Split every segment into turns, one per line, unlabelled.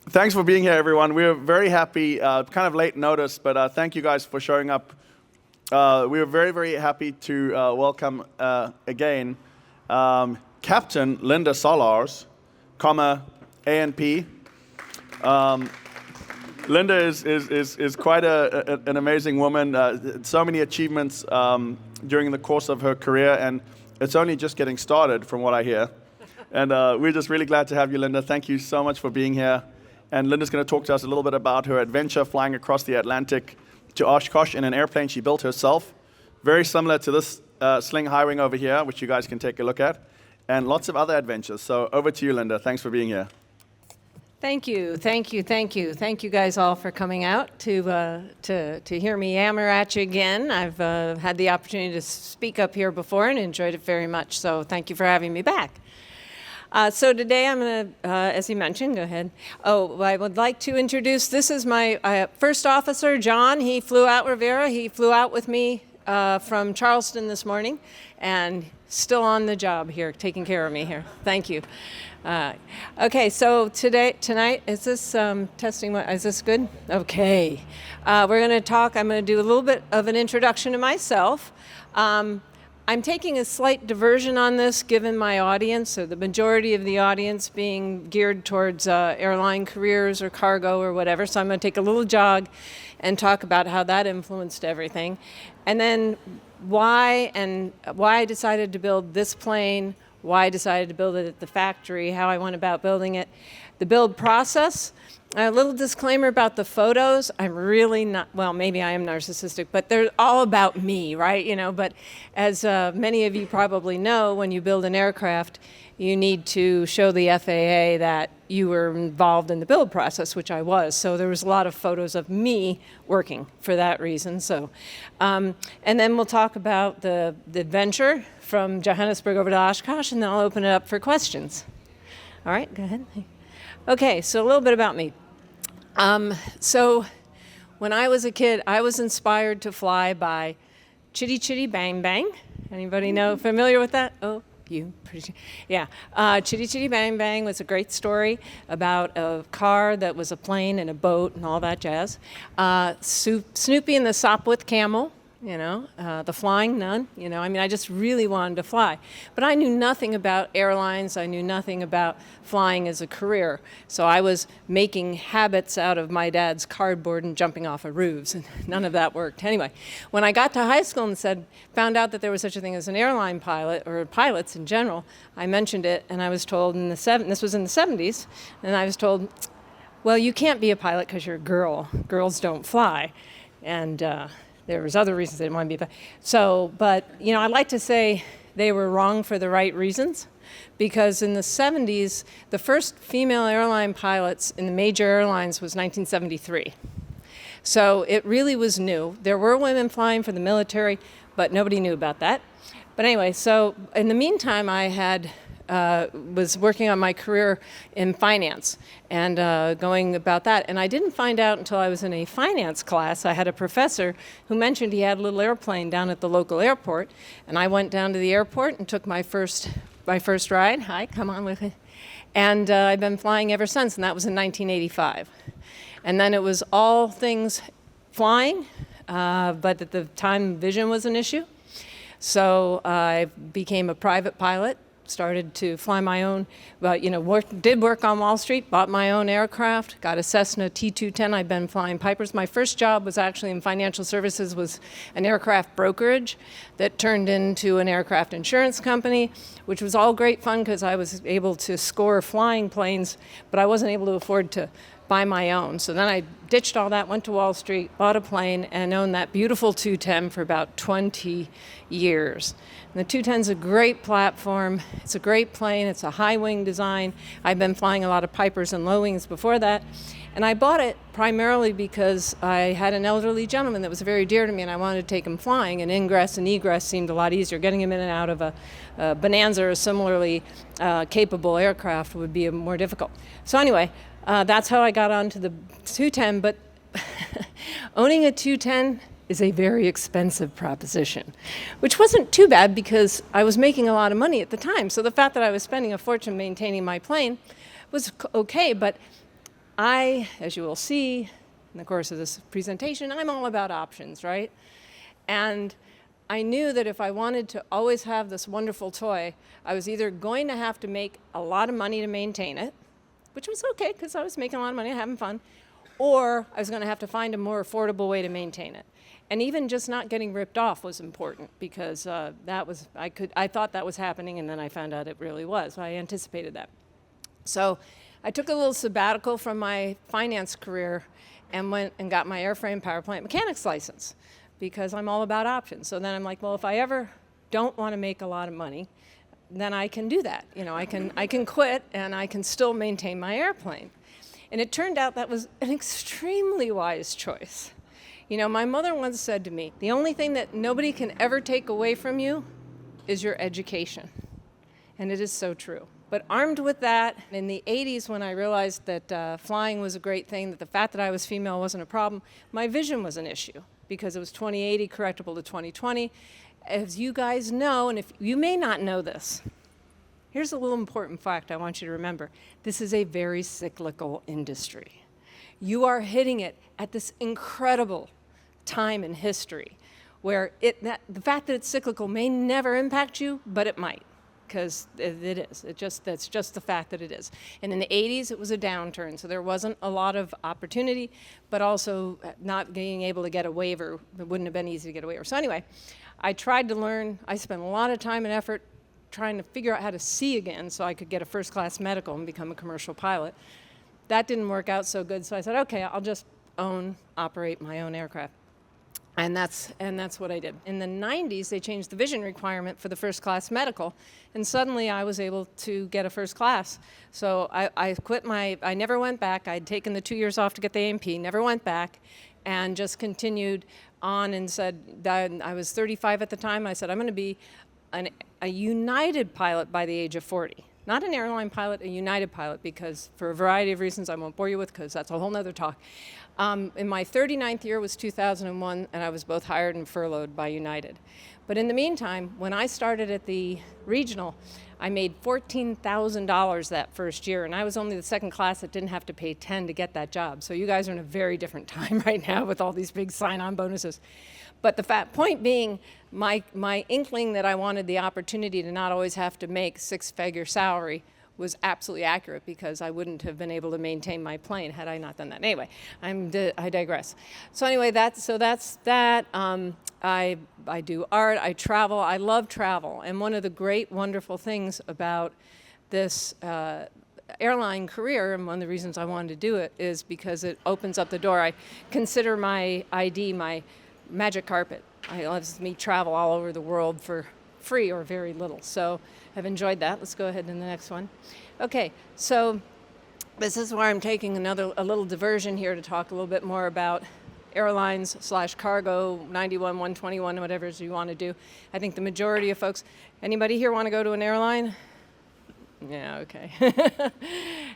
Thanks for being here, everyone. We're very happy, kind of late notice, but thank you guys for showing up. We are very, very happy to welcome again Captain Linda Sollars, ANP. Linda is quite an amazing woman. So many achievements during the course of her career, and it's only just getting started from what I hear. And we're just really glad to have you, Linda. Thank you so much for being here. And Linda's going to talk to us a little bit about her adventure flying across the Atlantic to Oshkosh in an airplane she built herself. Very similar to this Sling High Wing over here, which you guys can take a look at. And lots of other adventures. So over to you, Linda. Thanks for being here.
Thank you. Thank you guys all for coming out to hear me yammer at you again. I've had the opportunity to speak up here before and enjoyed it very much. So thank you for having me back. So today I'm going to, as you mentioned, go ahead. Oh, I would like to introduce, this is my first officer, John. He flew out Rivera. He flew out with me from Charleston this morning and still on the job here, taking care of me here. Thank you. Okay, so tonight, is this testing? Is this good? Okay. We're going to talk, I'm going to do a little bit of an introduction to myself. I'm taking a slight diversion on this given my audience, so the majority of the audience being geared towards airline careers or cargo or whatever. So I'm going to take a little jog and talk about how that influenced everything. And then why I decided to build this plane, why I decided to build it at the factory, how I went about building it, the build process. A little disclaimer about the photos. I'm really not, well, maybe I am narcissistic, but they're all about me, right? But as many of you probably know, when you build an aircraft, you need to show the FAA that you were involved in the build process, which I was. So there was a lot of photos of me working for that reason. So, and then we'll talk about the adventure from Johannesburg over to Oshkosh, and then I'll open it up for questions. All right, go ahead. Okay, so a little bit about me. So when I was a kid, I was inspired to fly by Chitty Chitty Bang Bang. Anybody familiar with that? Oh, you, pretty, yeah. Chitty Chitty Bang Bang was a great story about a car that was a plane and a boat and all that jazz. Snoopy and the Sopwith Camel. The Flying Nun, I just really wanted to fly. But I knew nothing about airlines. I knew nothing about flying as a career. So I was making habits out of my dad's cardboard and jumping off of roofs, and none of that worked. Anyway, when I got to high school and found out that there was such a thing as an airline pilot, or pilots in general, I mentioned it, and I was told this was in the 70s, and I was told, well, you can't be a pilot because you're a girl. Girls don't fly. And there was other reasons they didn't want to be. So, but, I'd like to say they were wrong for the right reasons, because in the 70s, the first female airline pilots in the major airlines was 1973. So it really was new. There were women flying for the military, but nobody knew about that. But anyway, so in the meantime, I was working on my career in finance and going about that. And I didn't find out until I was in a finance class. I had a professor who mentioned he had a little airplane down at the local airport. And I went down to the airport and took my first ride. Hi, come on with me. And I've been flying ever since, and that was in 1985. And then it was all things flying, but at the time vision was an issue. So I became a private pilot. Started to fly my own, but did work on Wall Street, bought my own aircraft, got a Cessna T210. I've been flying Pipers. My first job was actually in financial services, was an aircraft brokerage that turned into an aircraft insurance company, which was all great fun because I was able to score flying planes, but I wasn't able to afford to buy my own. So then I ditched all that, went to Wall Street, bought a plane, and owned that beautiful 210 for about 20 years. And the 210's a great platform. It's a great plane. It's a high wing design. I've been flying a lot of Pipers and low wings before that. And I bought it primarily because I had an elderly gentleman that was very dear to me, and I wanted to take him flying, and ingress and egress seemed a lot easier. Getting him in and out of a Bonanza or a similarly capable aircraft would be more difficult. So anyway, that's how I got onto the 210, but owning a 210 is a very expensive proposition, which wasn't too bad because I was making a lot of money at the time. So the fact that I was spending a fortune maintaining my plane was okay, but As you will see in the course of this presentation, I'm all about options, right? And I knew that if I wanted to always have this wonderful toy, I was either going to have to make a lot of money to maintain it, which was okay because I was making a lot of money, having fun, or I was going to have to find a more affordable way to maintain it. And even just not getting ripped off was important because I thought that was happening, and then I found out it really was. So I anticipated that. So I took a little sabbatical from my finance career and went and got my airframe power plant mechanics license because I'm all about options. So then I'm like, well, if I ever don't want to make a lot of money, then I can do that. You know, I can quit and I can still maintain my airplane. And it turned out that was an extremely wise choice. You know, my mother once said to me, the only thing that nobody can ever take away from you is your education. And it is so true. But armed with that, in the 80s when I realized that flying was a great thing, that the fact that I was female wasn't a problem, my vision was an issue because it was 20/80 correctable to 20/20. As you guys know, and if you may not know this, here's a little important fact I want you to remember. This is a very cyclical industry. You are hitting it at this incredible time in history where the fact that it's cyclical may never impact you, but it might. Because it is. That's just the fact that it is. And in the 80s, it was a downturn, so there wasn't a lot of opportunity, but also not being able to get a waiver. It wouldn't have been easy to get a waiver. So anyway, I tried to learn. I spent a lot of time and effort trying to figure out how to see again so I could get a first-class medical and become a commercial pilot. That didn't work out so good, so I said, okay, I'll just operate my own aircraft. And that's what I did. In the 90s, they changed the vision requirement for the first class medical, and suddenly I was able to get a first class. So I quit I never went back. I'd taken the 2 years off to get the A&P, never went back, and just continued on and said, I was 35 at the time, I said, I'm going to be a United pilot by the age of 40. Not an airline pilot, a United pilot, because for a variety of reasons I won't bore you with because that's a whole nother talk. In my 39th year was 2001, and I was both hired and furloughed by United. But in the meantime, when I started at the regional, I made $14,000 that first year, and I was only the second class that didn't have to pay 10 to get that job. So you guys are in a very different time right now with all these big sign-on bonuses. But the point being, my inkling that I wanted the opportunity to not always have to make six-figure salary was absolutely accurate because I wouldn't have been able to maintain my plane had I not done that. Anyway, I digress. So anyway, that's that. I do art, I travel, I love travel. And one of the great, wonderful things about this airline career, and one of the reasons I wanted to do it, is because it opens up the door. I consider my ID my magic carpet. It lets me travel all over the world for free or very little. So I've enjoyed that. Let's go ahead to the next one. Okay, so this is where I'm taking a little diversion here to talk a little bit more about airlines/cargo, 91, 121, whatever you want to do. I think the majority of folks, anybody here want to go to an airline? Yeah, okay.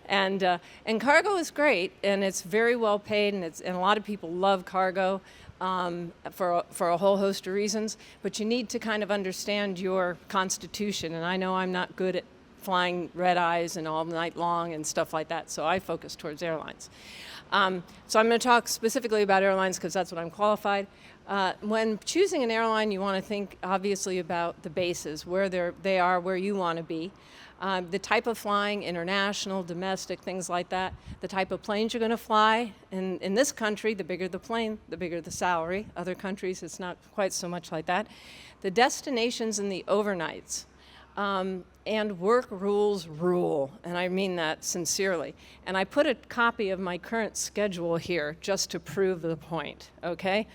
And cargo is great, and it's very well paid, and a lot of people love cargo. For a whole host of reasons, but you need to kind of understand your constitution, and I know I'm not good at flying red eyes and all night long and stuff like that, so I focus towards airlines. So I'm going to talk specifically about airlines because that's what I'm qualified. When choosing an airline, you want to think obviously about the bases, where they are, where you want to be. The type of flying, international, domestic, things like that, the type of planes you're going to fly. In this country, the bigger the plane, the bigger the salary. Other countries, it's not quite so much like that. The destinations and the overnights. And work rules rule, and I mean that sincerely. And I put a copy of my current schedule here just to prove the point, okay?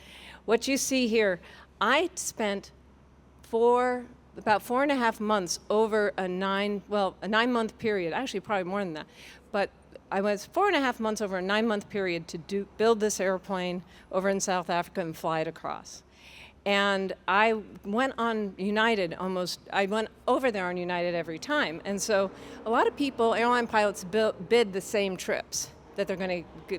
What you see here, I spent about 4.5 months over a 9-month period, actually probably more than that, but I was 4.5 months over a 9-month period to build this airplane over in South Africa and fly it across. And I went on United I went over there on United every time. And so a lot of people, airline pilots, bid the same trips that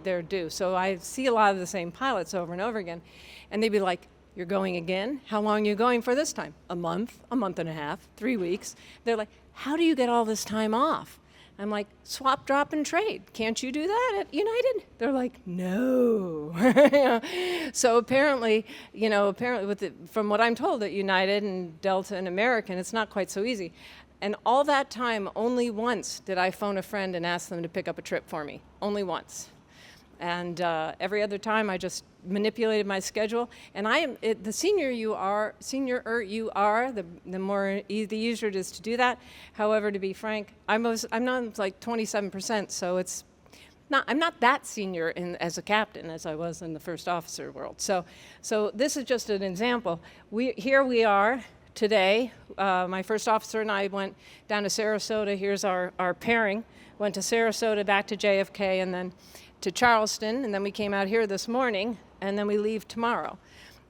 they're due. So I see a lot of the same pilots over and over again. And they'd be like, you're going again? How long are you going for this time? A month and a half, 3 weeks. They're like, how do you get all this time off? I'm like, swap, drop, and trade. Can't you do that at United? They're like, no. So apparently, from what I'm told at United and Delta and American, it's not quite so easy. And all that time, only once did I phone a friend and ask them to pick up a trip for me. Only once. And every other time, I just manipulated my schedule. And the senior you are, the the easier it is to do that. However, to be frank, I'm not like 27%, so I'm not that senior as a captain as I was in the first officer world. So this is just an example. Here we are today. My first officer and I went down to Sarasota. Here's our pairing. Went to Sarasota, back to JFK, and then to Charleston, and then we came out here this morning, and then we leave tomorrow.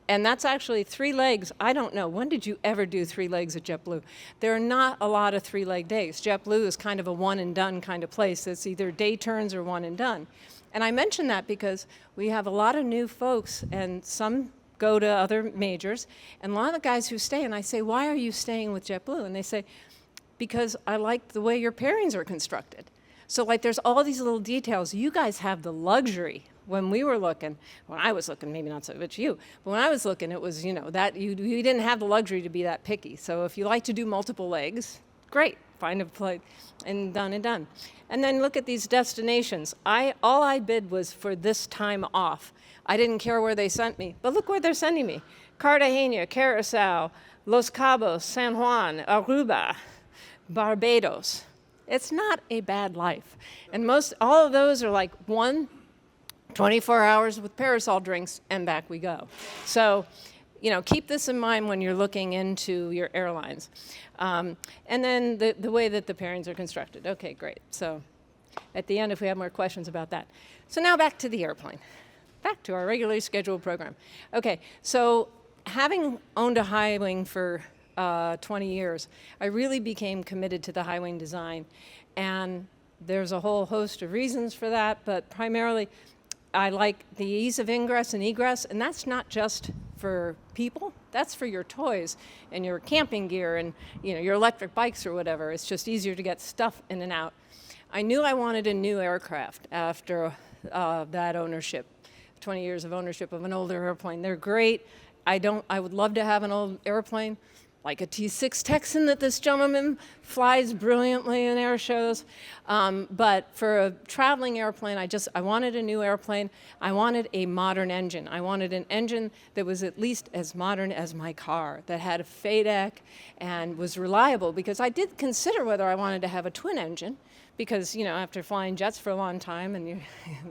And that's actually 3 legs. I don't know, when did you ever do 3 legs at JetBlue? There are not a lot of 3-leg days. JetBlue is kind of a one and done kind of place. It's either day turns or one and done. And I mention that because we have a lot of new folks, and some go to other majors, and a lot of the guys who stay, and I say, why are you staying with JetBlue? And they say, because I like the way your pairings are constructed. So like there's all these little details. You guys have the luxury. When I was looking, maybe not so much you, but when I was looking, it was, that you didn't have the luxury to be that picky. So if you like to do multiple legs, great, find a flight and done and done. And then look at these destinations. All I bid was for this time off. I didn't care where they sent me, but look where they're sending me. Cartagena, Curacao, Los Cabos, San Juan, Aruba, Barbados. It's not a bad life. And all of those are like 24 hours with parasol drinks, and back we go. So, keep this in mind when you're looking into your airlines. And then the way that the pairings are constructed. Okay, great. So at the end, if we have more questions about that. So now back to the airplane. Back to our regularly scheduled program. Okay, so having owned a high wing for 20 years, I really became committed to the high wing design. And there's a whole host of reasons for that, but primarily I like the ease of ingress and egress, and that's not just for people, that's for your toys and your camping gear and your electric bikes or whatever. It's just easier to get stuff in and out. I knew I wanted a new aircraft after that ownership, 20 years of ownership of an older airplane. They're great. I would love to have an old airplane, like a T6 Texan that this gentleman flies brilliantly in air shows. But for a traveling airplane, I wanted a new airplane. I wanted a modern engine. I wanted an engine that was at least as modern as my car, that had a FADEC and was reliable, because I did consider whether I wanted to have a twin engine, because, after flying jets for a long time, and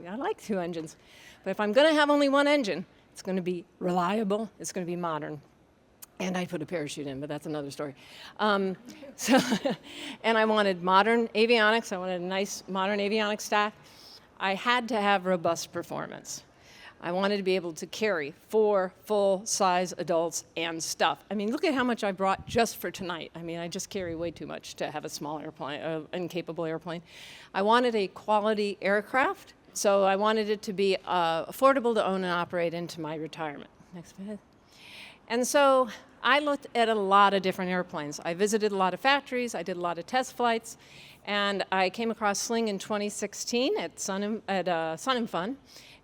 I like 2 engines. But if I'm going to have only one engine, it's going to be reliable, it's going to be modern. And I put a parachute in, but that's another story. And I wanted modern avionics. I wanted a nice modern avionics stack. I had to have robust performance. I wanted to be able to carry 4 full-size adults and stuff. I mean, look at how much I brought just for tonight. I mean, I just carry way too much to have a small airplane, incapable airplane. I wanted a quality aircraft, so I wanted it to be affordable to own and operate into my retirement. Next slide. And so I looked at a lot of different airplanes. I visited a lot of factories, I did a lot of test flights, and I came across Sling in 2016 at Sun and Fun,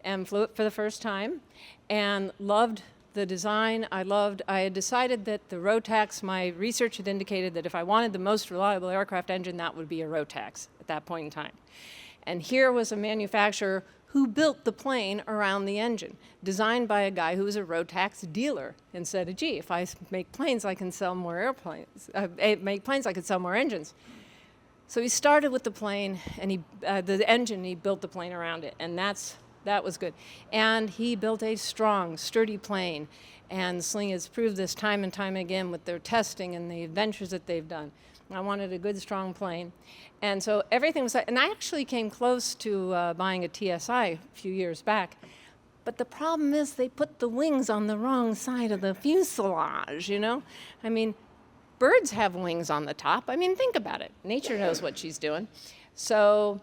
and flew it for the first time, and loved the design. I had decided that the Rotax, my research had indicated that if I wanted the most reliable aircraft engine, that would be a Rotax at that point in time. And here was a manufacturer who built the plane around the engine, designed by a guy who was a Rotax dealer, and said, gee, if I make planes, I can sell more airplanes. Make planes, I could sell more engines. So he started with the plane, and the engine, he built the plane around it, and that was good. And he built a strong, sturdy plane, and Sling has proved this time and time again with their testing and the adventures that they've done. I wanted a good, strong plane. And so everything was, and I actually came close to buying a TSI a few years back. But the problem is they put the wings on the wrong side of the fuselage, I mean, birds have wings on the top. I mean, think about it. Nature knows what she's doing. So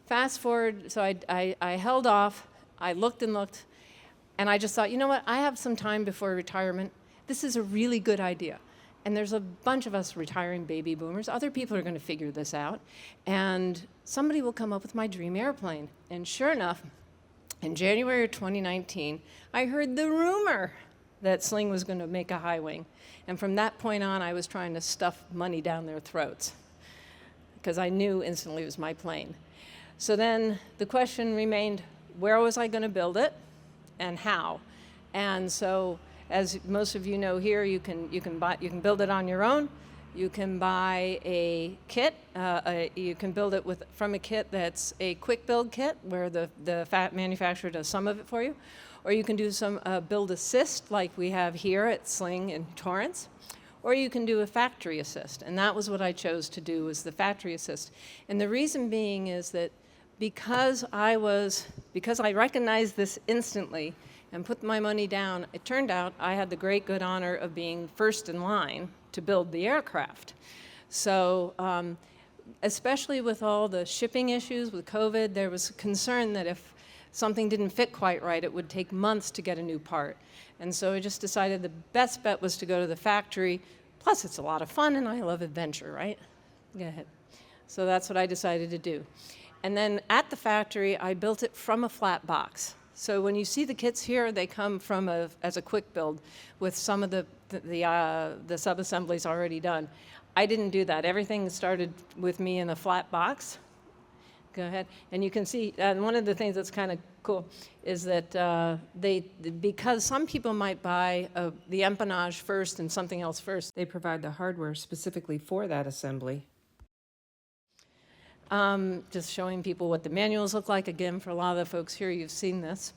fast forward, so I held off. I looked and looked. And I just thought, you know what? I have some time before retirement. This is a really good idea. And there's a bunch of us retiring baby boomers. Other people are going to figure this out. And somebody will come up with my dream airplane. And sure enough, in January of 2019, I heard the rumor that Sling was going to make a high wing. And from that point on, I was trying to stuff money down their throats because I knew instantly it was my plane. So then the question remained, where was I going to build it and how? And so, as most of you know here, you can build it on your own. You can buy a kit. You can build it from a kit that's a quick build kit where the manufacturer does some of it for you, or you can do some build assist like we have here at Sling in Torrance, or you can do a factory assist. And that was what I chose to do, was the factory assist. And the reason being is that because I recognized this instantly and put my money down, it turned out I had the great good honor of being first in line to build the aircraft. So especially with all the shipping issues with COVID, there was concern that if something didn't fit quite right, it would take months to get a new part. And so I just decided the best bet was to go to the factory. Plus, it's a lot of fun, and I love adventure, right? Go ahead. So that's what I decided to do. And then at the factory, I built it from a flat box. So when you see the kits here, they come from as a quick build with some of the sub-assemblies already done. I didn't do that. Everything started with me in a flat box. Go ahead. And you can see, and one of the things that's kind of cool is that because some people might buy the empennage first and something else first, they provide the hardware specifically for that assembly. Just showing people what the manuals look like. Again, for a lot of the folks here, you've seen this.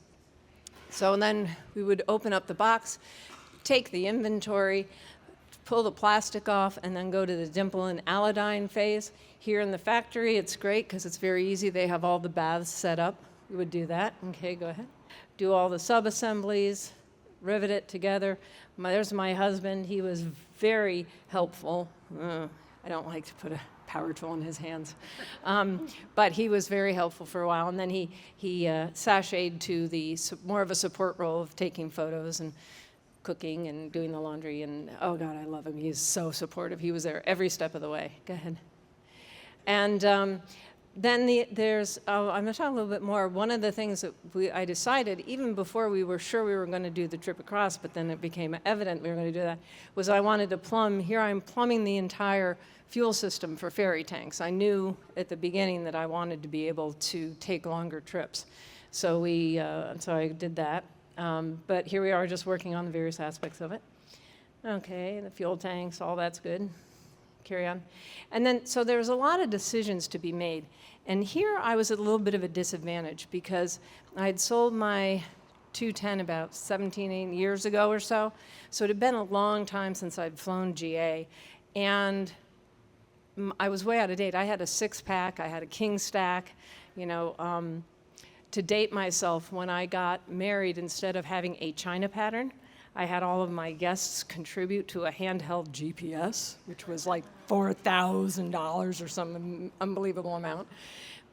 So then we would open up the box, take the inventory, pull the plastic off, and then go to the dimple and anodyne phase. Here in the factory, it's great because it's very easy. They have all the baths set up. We would do that. Okay, go ahead. Do all the sub-assemblies, rivet it together. There's my husband. He was very helpful. I don't like to put a power tool in his hands. But he was very helpful for a while. And then he sashayed to the more of a support role of taking photos and cooking and doing the laundry. And oh God, I love him. He's so supportive. He was there every step of the way. Go ahead. And then there's, I'm going to talk a little bit more. One of the things that I decided, even before we were sure we were going to do the trip across, but then it became evident we were going to do that, was I wanted to plumb, here I'm plumbing the entire fuel system for ferry tanks. I knew at the beginning that I wanted to be able to take longer trips. So I did that. But here we are just working on the various aspects of it. Okay, the fuel tanks, all that's good. Carry on. And then, so there was a lot of decisions to be made. And here I was at a little bit of a disadvantage because I had sold my 210 about 17 years ago or so. So it had been a long time since I'd flown GA. And I was way out of date. I had a six-pack. I had a king stack. You know, to date myself, when I got married, instead of having a China pattern, I had all of my guests contribute to a handheld GPS, which was like $4,000 or some unbelievable amount.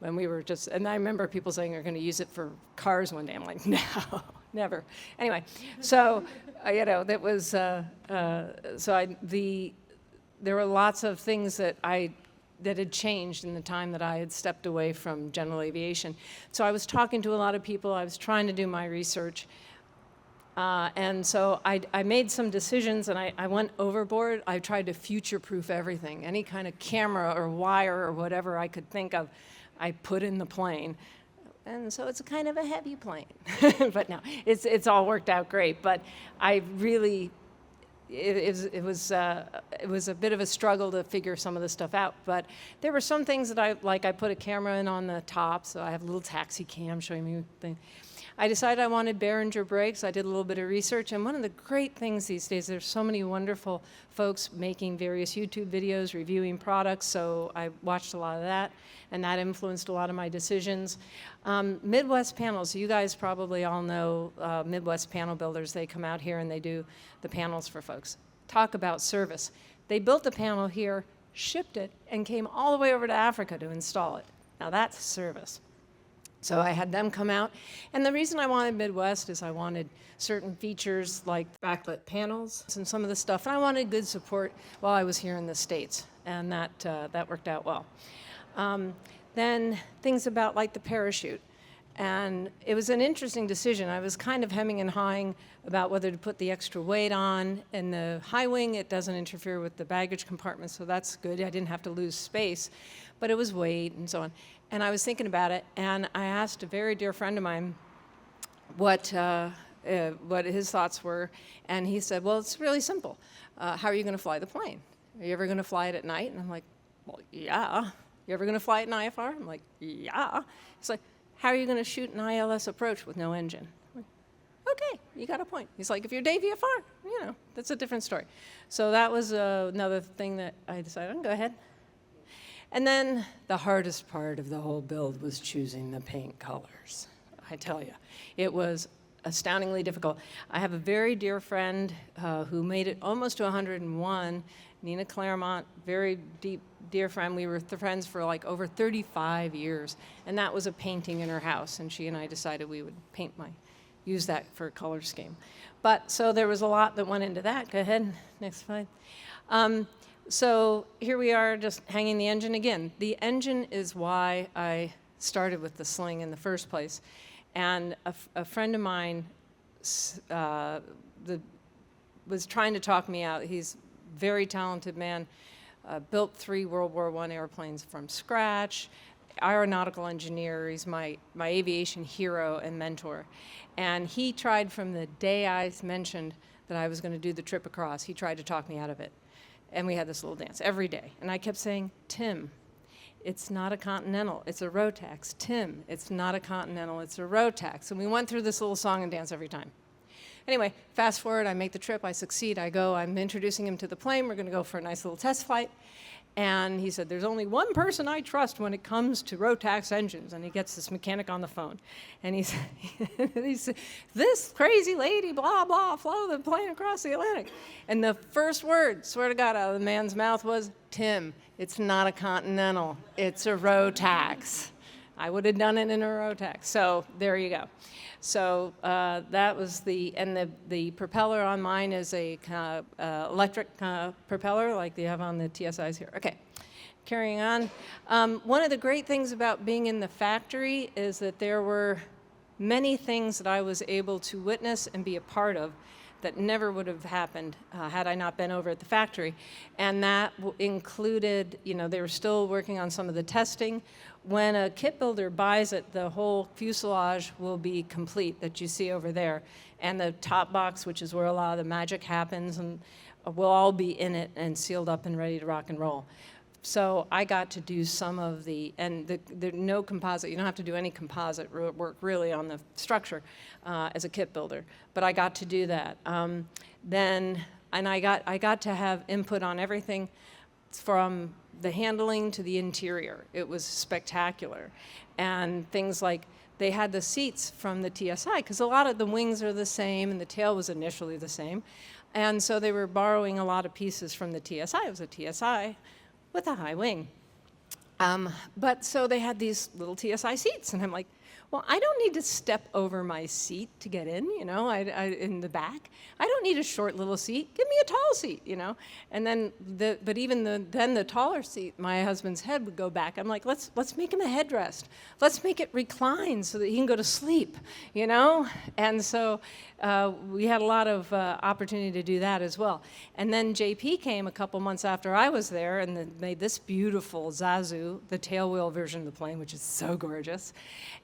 When we were just, and I remember people saying they're going to use it for cars one day. I'm like, no, never. Anyway, so you know, that was there were lots of things that had changed in the time that I had stepped away from general aviation. So I was talking to a lot of people. I was trying to do my research. And so I made some decisions, and I went overboard. I tried to future-proof everything. Any kind of camera or wire or whatever I could think of, I put in the plane. And so it's a kind of a heavy plane. But no, it's all worked out great. But I really, it was a bit of a struggle to figure some of this stuff out. But there were some things that I put a camera in on the top, so I have a little taxi cam showing me things. I decided I wanted Behringer brakes. I did a little bit of research, and one of the great things these days, there's so many wonderful folks making various YouTube videos, reviewing products, so I watched a lot of that, and that influenced a lot of my decisions. Midwest panels, you guys probably all know Midwest panel builders. They come out here and they do the panels for folks. Talk about service. They built the panel here, shipped it, and came all the way over to Africa to install it. Now that's service. So I had them come out. And the reason I wanted Midwest is I wanted certain features like backlit panels and some of the stuff. And I wanted good support while I was here in the States. And that worked out well. Then things about like the parachute. And it was an interesting decision. I was kind of hemming and hawing about whether to put the extra weight on. In the high wing, it doesn't interfere with the baggage compartment, so that's good. I didn't have to lose space, but it was weight and so on. And I was thinking about it, and I asked a very dear friend of mine what his thoughts were, and he said, well, it's really simple. How are you going to fly the plane? Are you ever going to fly it at night? And I'm like, well, yeah. You ever going to fly it in IFR? I'm like, yeah. He's like, how are you going to shoot an ILS approach with no engine? I'm like, okay, you got a point. He's like, if you're Day VFR, that's a different story. So that was another thing that I decided, go ahead. And then the hardest part of the whole build was choosing the paint colors. I tell you, it was astoundingly difficult. I have a very dear friend who made it almost to 101, Nina Claremont, very dear friend. We were friends for like over 35 years, and that was a painting in her house, and she and I decided we would use that for a color scheme. But so there was a lot that went into that. Go ahead, next slide. So here we are just hanging the engine again. The engine is why I started with the Sling in the first place. And a friend of mine was trying to talk me out. He's a very talented man, built 3 World War I airplanes from scratch, aeronautical engineer. He's my aviation hero and mentor. And he tried from the day I mentioned that I was going to do the trip across, he tried to talk me out of it. And we had this little dance every day. And I kept saying, Tim, it's not a Continental, it's a Rotax. Tim, it's not a Continental, it's a Rotax. And we went through this little song and dance every time. Anyway, fast forward, I make the trip, I succeed, I'm introducing him to the plane, we're gonna go for a nice little test flight. And he said, there's only one person I trust when it comes to Rotax engines. And he gets this mechanic on the phone. And he said, this crazy lady, blah, blah, flew the plane across the Atlantic. And the first word, swear to God, out of the man's mouth was, Tim, it's not a Continental, it's a Rotax. I would have done it in a Rotax. So there you go. So that was the propeller on mine is a electric propeller like they have on the TSIs here. Okay, carrying on. One of the great things about being in the factory is that there were many things that I was able to witness and be a part of that never would have happened had I not been over at the factory. And that included, they were still working on some of the testing. When a kit builder buys it, the whole fuselage will be complete that you see over there. And the top box, which is where a lot of the magic happens, and will all be in it and sealed up and ready to rock and roll. So I got to do some of the no composite, you don't have to do any composite work really on the structure as a kit builder, but I got to do that. I got to have input on everything from the handling to the interior. It was spectacular. And things like they had the seats from the TSI, because a lot of the wings are the same and the tail was initially the same. And so they were borrowing a lot of pieces from the TSI. It was a TSI with a high wing. But so they had these little TSI seats, and I'm like, well, I don't need to step over my seat to get in, in the back. I don't need a short little seat. Give me a tall seat, And then, then the taller seat, my husband's head would go back. I'm like, let's make him a headrest. Let's make it recline so that he can go to sleep, And so we had a lot of opportunity to do that as well. And then JP came a couple months after I was there and made this beautiful Zazu, the tailwheel version of the plane, which is so gorgeous.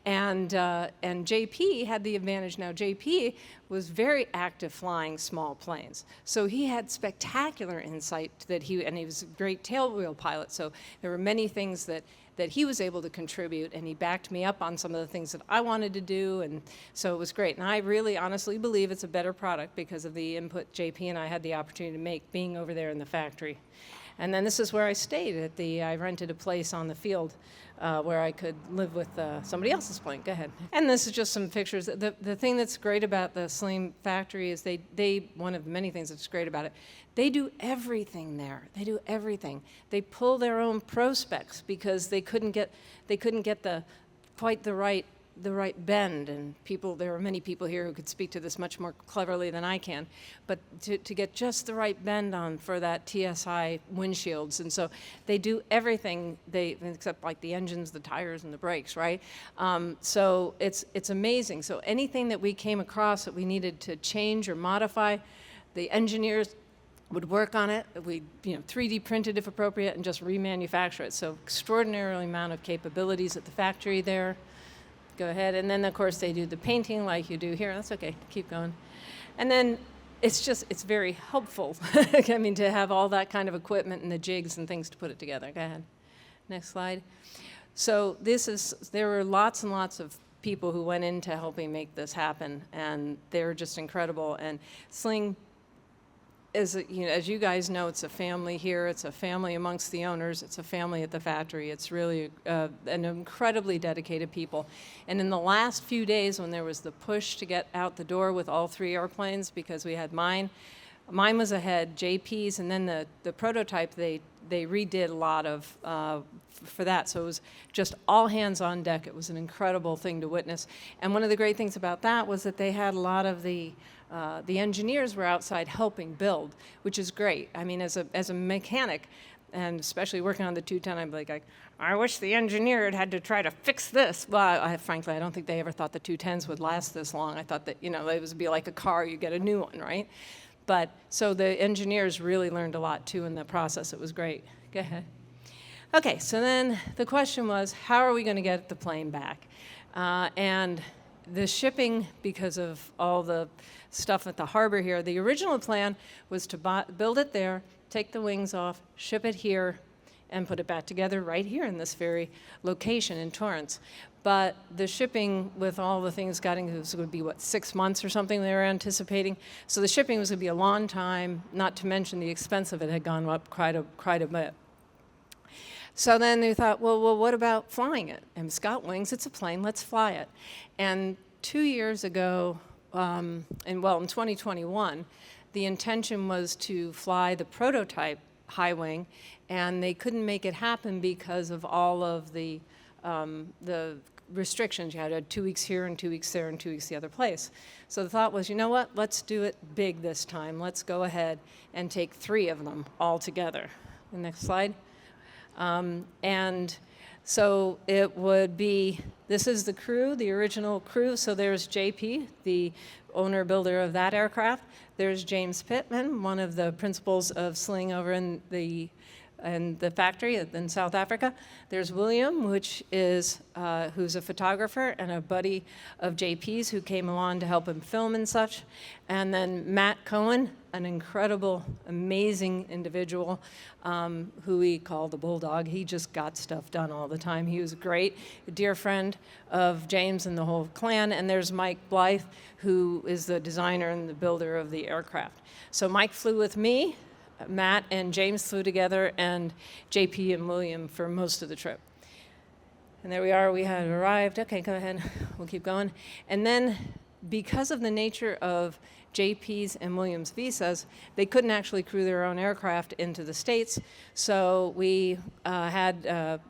And JP had the advantage. Now, JP was very active flying small planes. So he had spectacular insight and he was a great tailwheel pilot. So there were many things that he was able to contribute, and he backed me up on some of the things that I wanted to do, and so it was great. And I really honestly believe it's a better product because of the input JP and I had the opportunity to make being over there in the factory. And then this is where I stayed. I rented a place on the field where I could live with somebody else's plane. Go ahead. And this is just some pictures. The thing that's great about the Sling factory is one of the many things that's great about it, they do everything there. They do everything. They pull their own pro specs because they couldn't get quite the right the right bend, and there are many people here who could speak to this much more cleverly than I can, but to get just the right bend on for that TSI windshields. And so they do everything, except like the engines, the tires, and the brakes, right? So it's amazing. So anything that we came across that we needed to change or modify, the engineers would work on it. We 3D printed if appropriate and just remanufacture it. So extraordinary amount of capabilities at the factory there. Go ahead. And then, of course, they do the painting like you do here. That's okay. Keep going. And then it's very helpful, I mean, to have all that kind of equipment and the jigs and things to put it together. Go ahead. Next slide. So there were lots and lots of people who went into helping make this happen, and they're just incredible. And Sling as you guys know, it's a family here. It's a family amongst the owners. It's a family at the factory. It's really an incredibly dedicated people. And in the last few days, when there was the push to get out the door with all 3 airplanes, because we had mine was ahead, JP's, and then the prototype, they redid a lot of for that. So it was just all hands on deck. It was an incredible thing to witness. And one of the great things about that was that they had a lot of the engineers were outside helping build, which is great. I mean, as a mechanic, and especially working on the 210, I'm like, I wish the engineer had to try to fix this. Well, frankly, I don't think they ever thought the 210s would last this long. I thought that, it would be like a car, you get a new one, right? But so the engineers really learned a lot too in the process. It was great. Go ahead. Okay, so then the question was, how are we going to get the plane back? And the shipping, because of all the stuff at the harbor here, the original plan was to build it there, take the wings off, ship it here, and put it back together right here in this very location in Torrance. But the shipping with all the things was going to be, 6 months or something they were anticipating. So the shipping was going to be a long time, not to mention the expense of it had gone up quite a bit. So then they thought, well, what about flying it? And it's got wings, it's a plane, let's fly it. And 2 years ago, in 2021, the intention was to fly the prototype high wing, and they couldn't make it happen because of all of the restrictions. You had to 2 weeks here and 2 weeks there and 2 weeks the other place. So the thought was, you know what, let's do it big this time. Let's go ahead and take 3 of them all together. The next slide. And so it would be, this is the crew, the original crew. So there's JP, the owner builder of that aircraft. There's James Pittman, one of the principals of Sling over in the factory in South Africa. There's William, which is who's a photographer and a buddy of JP's who came along to help him film and such. And then Matt Cohen, an incredible, amazing individual who we call the Bulldog. He just got stuff done all the time. He was great, a dear friend of James and the whole clan. And there's Mike Blythe, who is the designer and the builder of the aircraft. So Mike flew with me. Matt and James flew together, and JP and William for most of the trip. And there we are, we had arrived. Okay, go ahead, we'll keep going. And then, because of the nature of JP's and William's visas, they couldn't actually crew their own aircraft into the States. So we had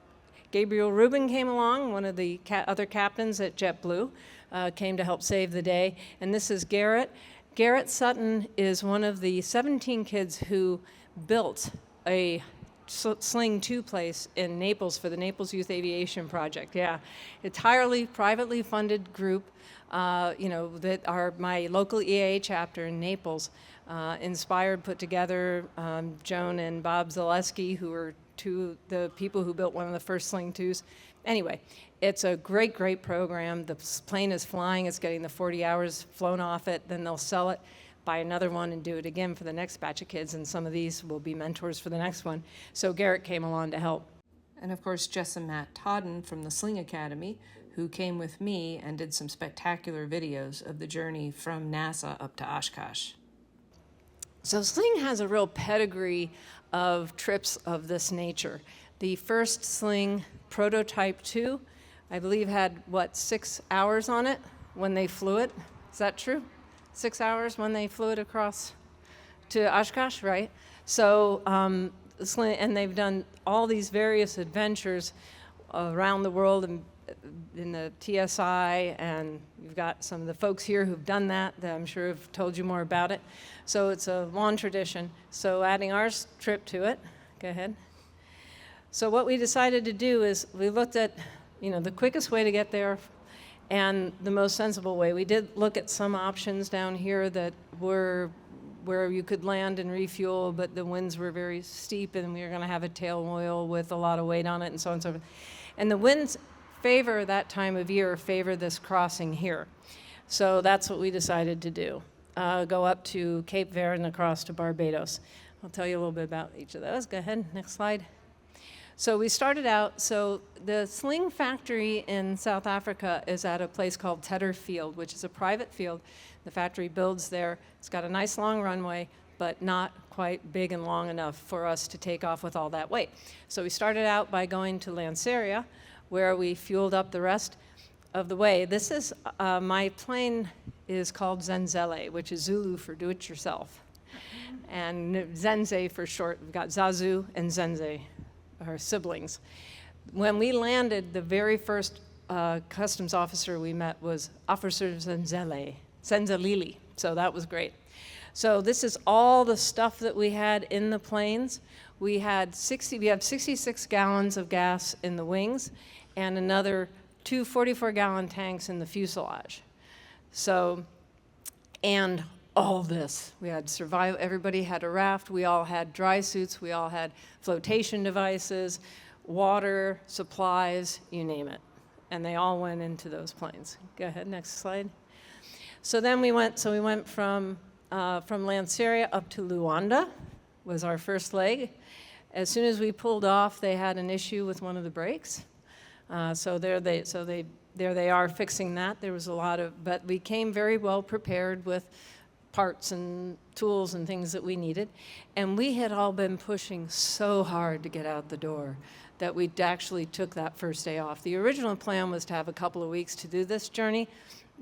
Gabriel Rubin came along, one of the other captains at JetBlue, came to help save the day. And this is Garrett. Garrett Sutton is one of the 17 kids who built a Sling 2 place in Naples for the Naples Youth Aviation Project. Yeah, entirely privately funded group, that are my local EAA chapter in Naples, inspired, put together Joan and Bob Zaleski, who were 2 the people who built one of the first Sling 2s. Anyway, it's a great, great program. The plane is flying. It's getting the 40 hours flown off it. Then they'll sell it, buy another one, and do it again for the next batch of kids. And some of these will be mentors for the next one. So Garrett came along to help. And of course, Jess and Matt Todden from the Sling Academy, who came with me and did some spectacular videos of the journey from NASA up to Oshkosh. So Sling has a real pedigree of trips of this nature. The first Sling Prototype 2, I believe, had, 6 hours on it when they flew it? Is that true? 6 hours when they flew it across to Oshkosh, right? So, and they've done all these various adventures around the world, in the TSI, and you've got some of the folks here who've done that I'm sure have told you more about it. So it's a long tradition. So adding our trip to it, go ahead. So what we decided to do is we looked at, the quickest way to get there and the most sensible way. We did look at some options down here that were where you could land and refuel, but the winds were very steep and we were going to have a tail wheel with a lot of weight on it and so on and so forth. And the winds favor that time of year, favor this crossing here. So that's what we decided to do. Go up to Cape Verde and across to Barbados. I'll tell you a little bit about each of those. Go ahead, next slide. So we started out, so the Sling factory in South Africa is at a place called Tedder Field, which is a private field. The factory builds there. It's got a nice long runway, but not quite big and long enough for us to take off with all that weight. So we started out by going to Lanseria, where we fueled up the rest of the way. This is, my plane is called Zenzele, which is Zulu for do-it-yourself. And Zenzele for short. We've got Zazu and Zenze, our siblings. When we landed, the very first customs officer we met was Officer Zenzele, so that was great. So this is all the stuff that we had in the planes. We have 66 gallons of gas in the wings and another two 44-gallon tanks in the fuselage. So, and all this. We had survival, everybody had a raft, we all had dry suits, we all had flotation devices, water, supplies, you name it. And they all went into those planes. Go ahead, next slide. So then we went from Lanseria up to Luanda, was our first leg. As soon as we pulled off, they had an issue with one of the brakes. So there they are fixing that. There was a lot of, but we came very well prepared with parts and tools and things that we needed. And we had all been pushing so hard to get out the door that we actually took that first day off. The original plan was to have a couple of weeks to do this journey,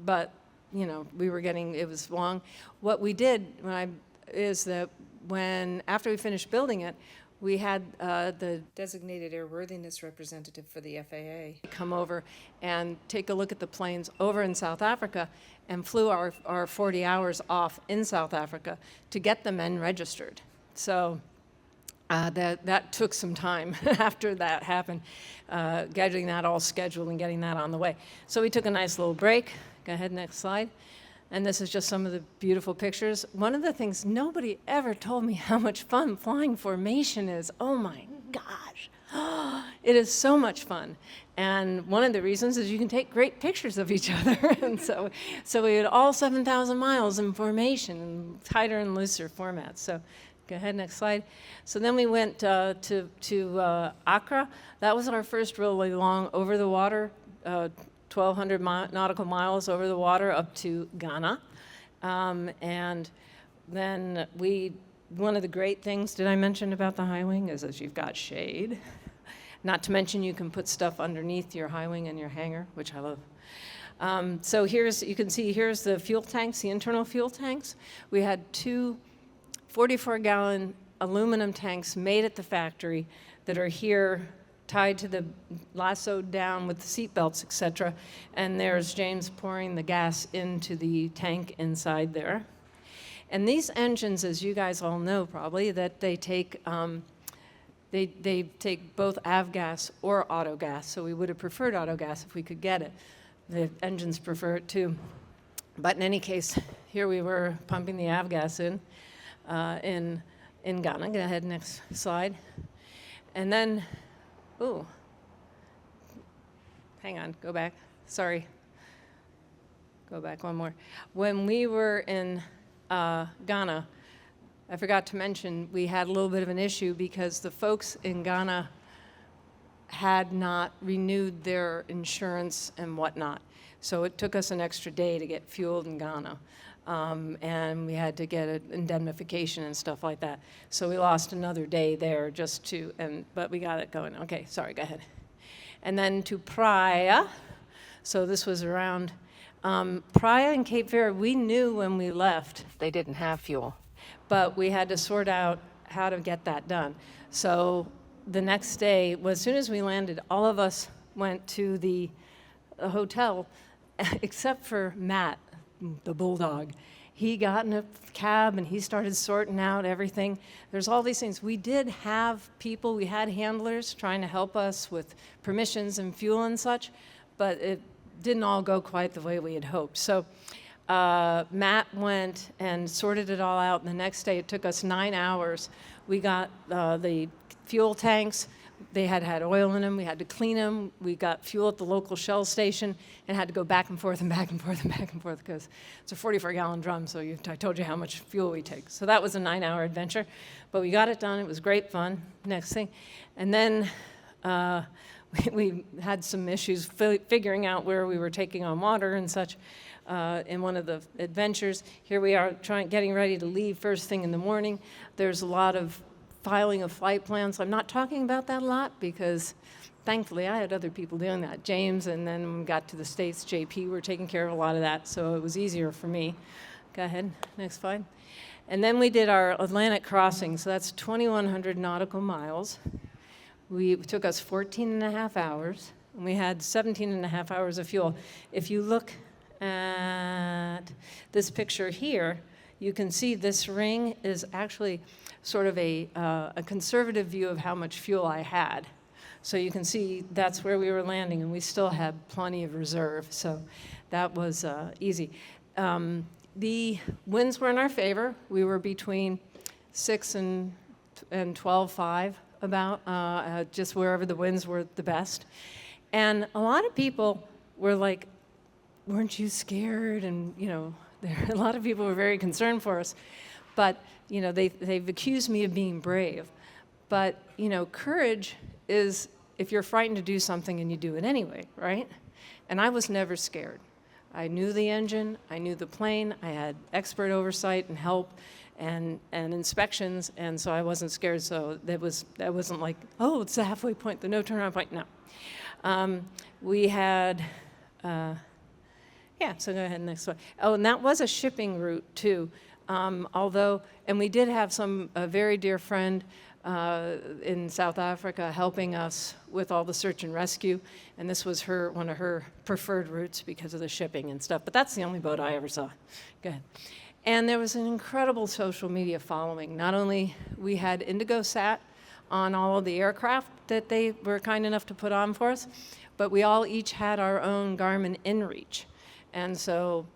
but it was long. What we did is that after we finished building it, we had the designated airworthiness representative for the FAA come over and take a look at the planes over in South Africa and flew our 40 hours off in South Africa to get the men registered. So that took some time after that happened, getting that all scheduled and getting that on the way. So we took a nice little break. Go ahead, next slide. And this is just some of the beautiful pictures. One of the things, nobody ever told me how much fun flying formation is. Oh my gosh. It is so much fun. And one of the reasons is you can take great pictures of each other. And so we had all 7,000 miles in formation in tighter and looser formats. So go ahead, next slide. So then we went to Accra. That was our first really long over the water 1,200 nautical miles over the water up to Ghana. And then one of the great things, did I mention about the high wing, is that you've got shade. Not to mention you can put stuff underneath your high wing and your hangar, which I love. So you can see here's the fuel tanks, the internal fuel tanks. We had two 44-gallon aluminum tanks made at the factory that are here tied to the lassoed down with the seat belts, etc. And there's James pouring the gas into the tank inside there. And these engines, as you guys all know probably, that they take they take both avgas or autogas. So we would have preferred autogas if we could get it. The engines prefer it too. But in any case, here we were pumping the avgas in Ghana. Go ahead, next slide. And then hang on, go back. Sorry. Go back one more. When we were in Ghana, I forgot to mention we had a little bit of an issue because the folks in Ghana had not renewed their insurance and whatnot. So it took us an extra day to get fueled in Ghana. And we had to get an indemnification and stuff like that. So we lost another day there but we got it going. Okay, sorry, go ahead. And then to Praia. So this was around Praia and Cape Verde. We knew when we left they didn't have fuel, but we had to sort out how to get that done. So the next day, as soon as we landed, all of us went to the a hotel, except for Matt, the bulldog. He got in a cab and he started sorting out everything. There's all these things. We did have people, we had handlers trying to help us with permissions and fuel and such, but it didn't all go quite the way we had hoped. So Matt went and sorted it all out. And the next day, it took us 9 hours. We got the fuel tanks. They had oil in them. We had to clean them. We got fuel at the local Shell station and had to go back and forth and back and forth and back and forth because it's a 44-gallon drum, so I told you how much fuel we take. So that was a 9-hour adventure. But we got it done. It was great fun. Next thing. And then we had some issues figuring out where we were taking on water and such in one of the adventures. Here we are getting ready to leave first thing in the morning. There's a lot of filing of flight plans. I'm not talking about that a lot because thankfully I had other people doing that. James, and then when we got to the States, JP were taking care of a lot of that, so it was easier for me. Go ahead, next slide. And then we did our Atlantic crossing, so that's 2,100 nautical miles. It took us 14 and a half hours, and we had 17 and a half hours of fuel. If you look at this picture here, you can see this ring is actually sort of a conservative view of how much fuel I had. So you can see that's where we were landing, and we still had plenty of reserve. So that was easy. The winds were in our favor. We were between 6 and 12.5 about, just wherever the winds were the best. And a lot of people were like, weren't you scared? And, a lot of people were very concerned for us. But, they've accused me of being brave. But, courage is if you're frightened to do something and you do it anyway, right? And I was never scared. I knew the engine, I knew the plane, I had expert oversight and help and inspections, and so I wasn't scared. So that wasn't like, oh, it's the halfway point, the no turnaround point. No. We had, so go ahead, next one. Oh, and that was a shipping route too. And we did have a very dear friend in South Africa helping us with all the search and rescue, and this was one of her preferred routes because of the shipping and stuff, but that's the only boat I ever saw. Go ahead. And there was an incredible social media following. Not only we had IndigoSat on all of the aircraft that they were kind enough to put on for us, but we all each had our own Garmin InReach. And so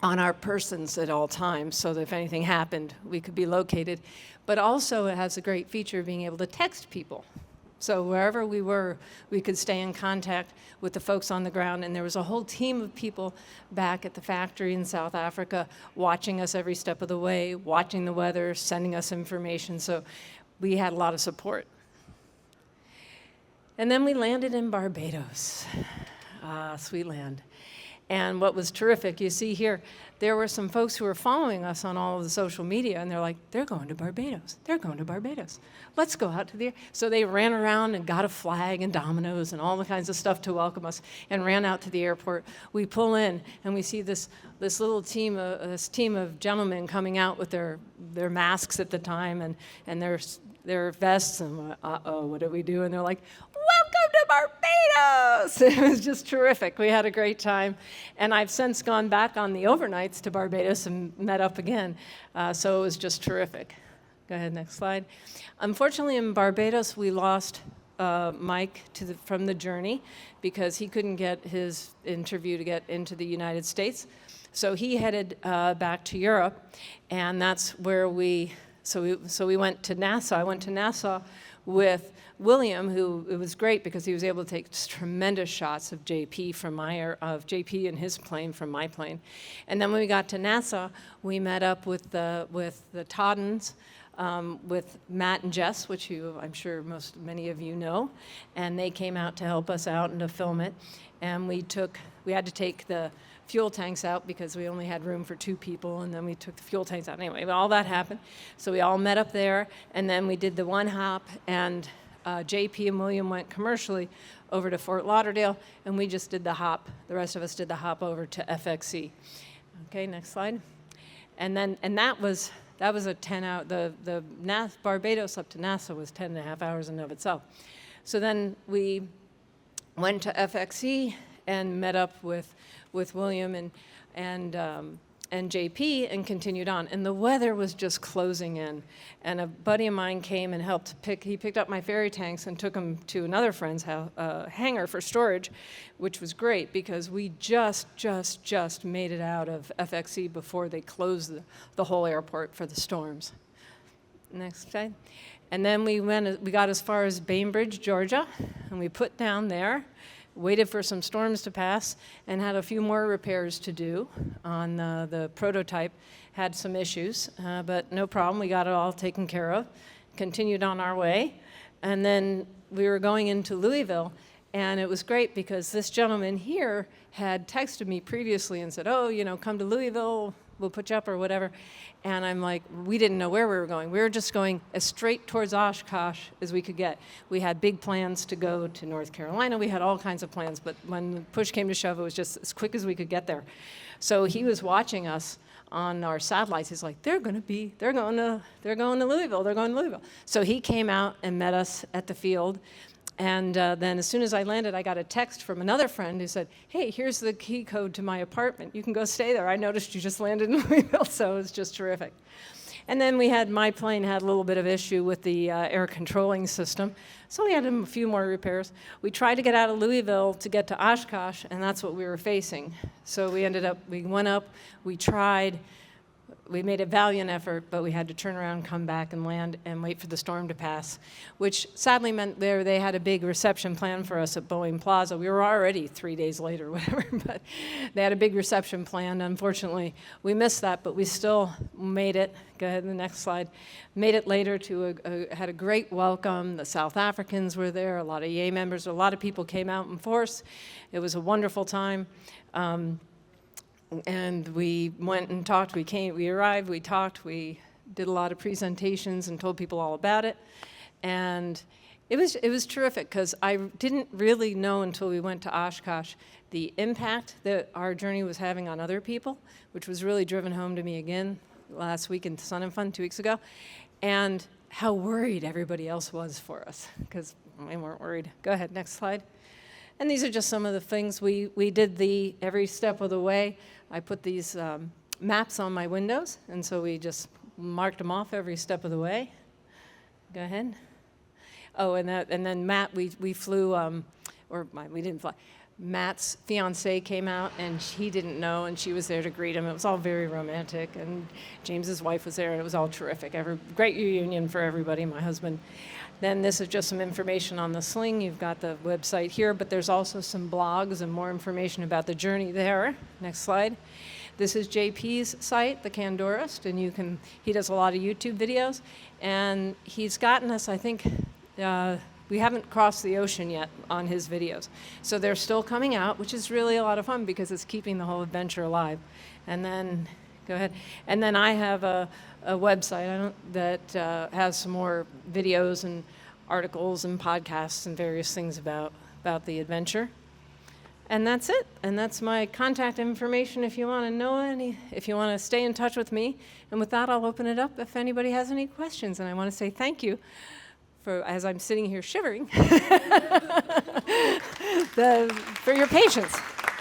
on our persons at all times, so that if anything happened, we could be located. But also it has a great feature of being able to text people. So wherever we were, we could stay in contact with the folks on the ground. And there was a whole team of people back at the factory in South Africa watching us every step of the way, watching the weather, sending us information. So we had a lot of support. And then we landed in Barbados. Sweet land. And what was terrific, you see here, there were some folks who were following us on all of the social media, and they're like, they're going to Barbados. They're going to Barbados. Let's go out to the air. So they ran around and got a flag and dominoes and all the kinds of stuff to welcome us and ran out to the airport. We pull in, and we see this little team, this team of gentlemen coming out with their masks at the time and their vests, and uh-oh, what do we do? And they're like, welcome to Barbados! It was just terrific. We had a great time. And I've since gone back on the overnights to Barbados and met up again. So it was just terrific. Go ahead, next slide. Unfortunately, in Barbados, we lost Mike from the journey because he couldn't get his interview to get into the United States. So he headed back to Europe, and that's where we went to Nassau. I went to Nassau with William, who it was great because he was able to take tremendous shots of JP JP and his plane from my plane. And then when we got to Nassau, we met up with the Toddens, with Matt and Jess, which I'm sure many of you know, and they came out to help us out and to film it. And we had to take the fuel tanks out because we only had room for 2 people, and then we took the fuel tanks out. Anyway, all that happened. So we all met up there, and then we did the one hop, and JP and William went commercially over to Fort Lauderdale, and we just did the hop. The rest of us did the hop over to FXE. Okay, next slide. And that was a 10-hour, the Barbados up to Nassau was 10 and a half hours in and of itself. So then we went to FXE, and met up with William and JP and continued on. And the weather was just closing in. And a buddy of mine came and helped he picked up my ferry tanks and took them to another friend's house, hangar for storage, which was great because we just made it out of FXE before they closed the whole airport for the storms. Next slide. And then we got as far as Bainbridge, Georgia, and we put down there, waited for some storms to pass, and had a few more repairs to do on the prototype. Had some issues, but no problem. We got it all taken care of. Continued on our way. And then we were going into Louisville, and it was great because this gentleman here had texted me previously and said, oh, come to Louisville, we'll put you up or whatever. And I'm like, we didn't know where we were going. We were just going as straight towards Oshkosh as we could get. We had big plans to go to North Carolina. We had all kinds of plans, but when push came to shove, it was just as quick as we could get there. So he was watching us on our satellites. He's like, they're going to Louisville, they're going to Louisville. So he came out and met us at the field. And then as soon as I landed, I got a text from another friend who said, hey, here's the key code to my apartment. You can go stay there. I noticed you just landed in Louisville, so it was just terrific. And then my plane had a little bit of issue with the air controlling system, so we had a few more repairs. We tried to get out of Louisville to get to Oshkosh, and that's what we were facing. So we went up, we tried. We made a valiant effort, but we had to turn around, come back, and land and wait for the storm to pass, which sadly meant they had a big reception plan for us at Boeing Plaza. We were already 3 days late or whatever, but they had a big reception plan. Unfortunately, we missed that, but we still made it. Go ahead to the next slide. Made it later had a great welcome. The South Africans were there, a lot of YAY members, a lot of people came out in force. It was a wonderful time. And we went and talked, we arrived, we talked, we did a lot of presentations and told people all about it. And it was terrific because I didn't really know until we went to Oshkosh the impact that our journey was having on other people, which was really driven home to me again last week in Sun and Fun 2 weeks ago, and how worried everybody else was for us, because we weren't worried. Go ahead, next slide. And these are just some of the things we did every step of the way. I put these maps on my windows, and so we just marked them off every step of the way. Go ahead. Oh, and then Matt, we flew, we didn't fly. Matt's fiance came out, and he didn't know, and she was there to greet him. It was all very romantic, and James's wife was there, and it was all terrific. Great reunion for everybody, my husband. Then this is just some information on the Sling. You've got the website here, but there's also some blogs and more information about the journey there. Next slide. This is JP's site, The Candorist, and he does a lot of YouTube videos, and he's gotten us, I think, we haven't crossed the ocean yet on his videos. So they're still coming out, which is really a lot of fun because it's keeping the whole adventure alive. And then, go ahead. And then I have a website that has some more videos and articles and podcasts and various things about the adventure. And that's it. And that's my contact information if you want to know if you want to stay in touch with me. And with that, I'll open it up if anybody has any questions. And I want to say thank you as I'm sitting here shivering, for your patience.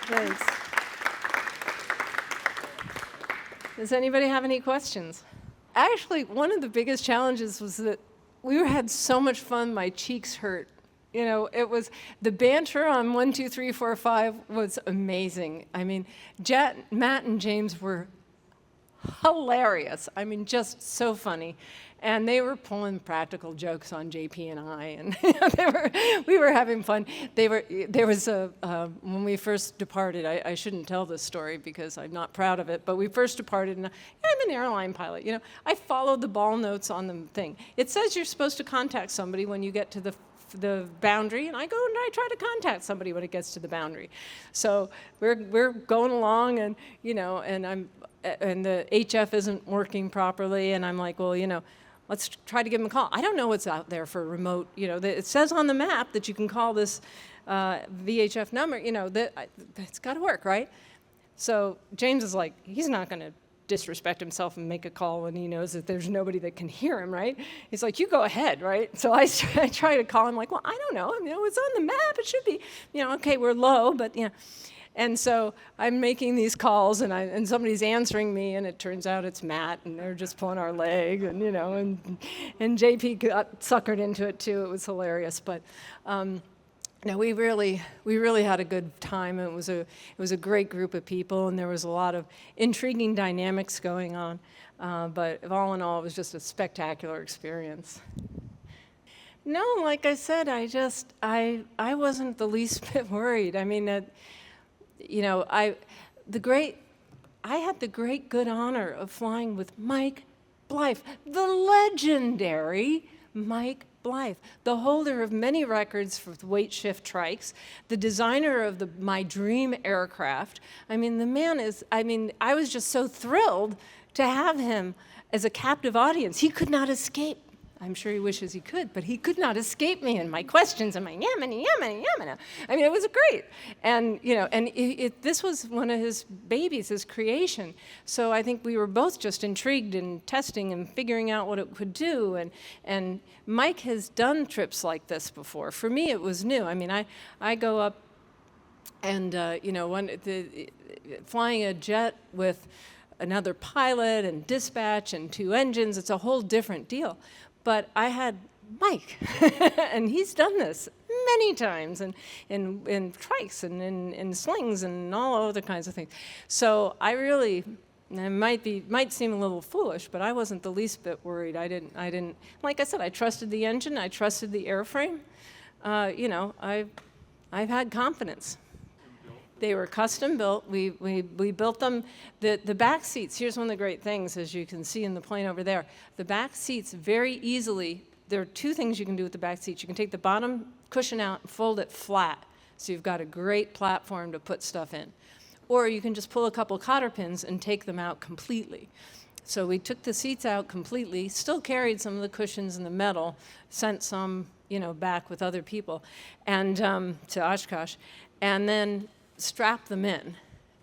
Thanks. Does anybody have any questions? Actually, one of the biggest challenges was that we had so much fun, my cheeks hurt. It was, the banter on 1, 2, 3, 4, 5 was amazing. I mean, Matt and James were hilarious. I mean, just so funny. And they were pulling practical jokes on JP and I, and we were having fun. When we first departed, I shouldn't tell this story because I'm not proud of it, but we first departed, and I'm an airline pilot. I followed the ball notes on the thing. It says you're supposed to contact somebody when you get to the boundary, and I go and I try to contact somebody when it gets to the boundary. So we're going along, and and the HF isn't working properly, and I'm like, well, let's try to give them a call. I don't know what's out there for remote, it says on the map that you can call this VHF number, it's got to work, right? So James is like, he's not going to disrespect himself and make a call when he knows that there's nobody that can hear him, right? He's like, you go ahead, right? So I try to call him like, well, I don't know. It's on the map. It should be, okay, we're low, but, And so I'm making these calls, and somebody's answering me, and it turns out it's Matt, and they're just pulling our leg, and and JP got suckered into it too. It was hilarious, but no, we really had a good time. It was a great group of people, and there was a lot of intriguing dynamics going on. But all in all, it was just a spectacular experience. No, like I said, I wasn't the least bit worried. I mean, I had the great good honor of flying with Mike Blythe, the legendary Mike Blythe, the holder of many records for weight shift trikes, the designer of my dream aircraft. I mean, the man is, I was just so thrilled to have him as a captive audience. He could not escape. I'm sure he wishes he could, but he could not escape me and my questions and my yamana. I mean, it was great. And, this was one of his babies, his creation. So I think we were both just intrigued in testing and figuring out what it could do. And Mike has done trips like this before. For me, it was new. I mean, I go up and, flying a jet with another pilot and dispatch and 2 engines, it's a whole different deal. But I had Mike, and he's done this many times, and in trikes and in slings and all other kinds of things. So it might seem a little foolish, but I wasn't the least bit worried. I didn't. Like I said, I trusted the engine, I trusted the airframe. I've had confidence. They were custom built. We built them. The back seats, here's one of the great things, as you can see in the plane over there. The back seats very easily, there are 2 things you can do with the back seats. You can take the bottom cushion out and fold it flat, so you've got a great platform to put stuff in. Or you can just pull a couple cotter pins and take them out completely. So we took the seats out completely, still carried some of the cushions and the metal, sent some, back with other people, and to Oshkosh, and then strap them in,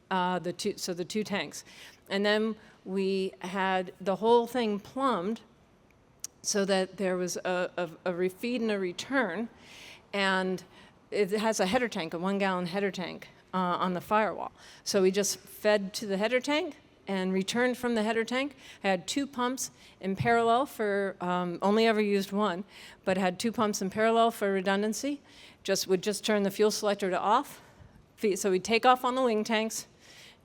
the 2 tanks. And then we had the whole thing plumbed so that there was a refeed and a return, and it has a header tank, a 1-gallon header tank on the firewall. So we just fed to the header tank and returned from the header tank. I had 2 pumps in parallel for, only ever used 1, but had 2 pumps in parallel for redundancy. Would just turn the fuel selector to off. So we take off on the wing tanks,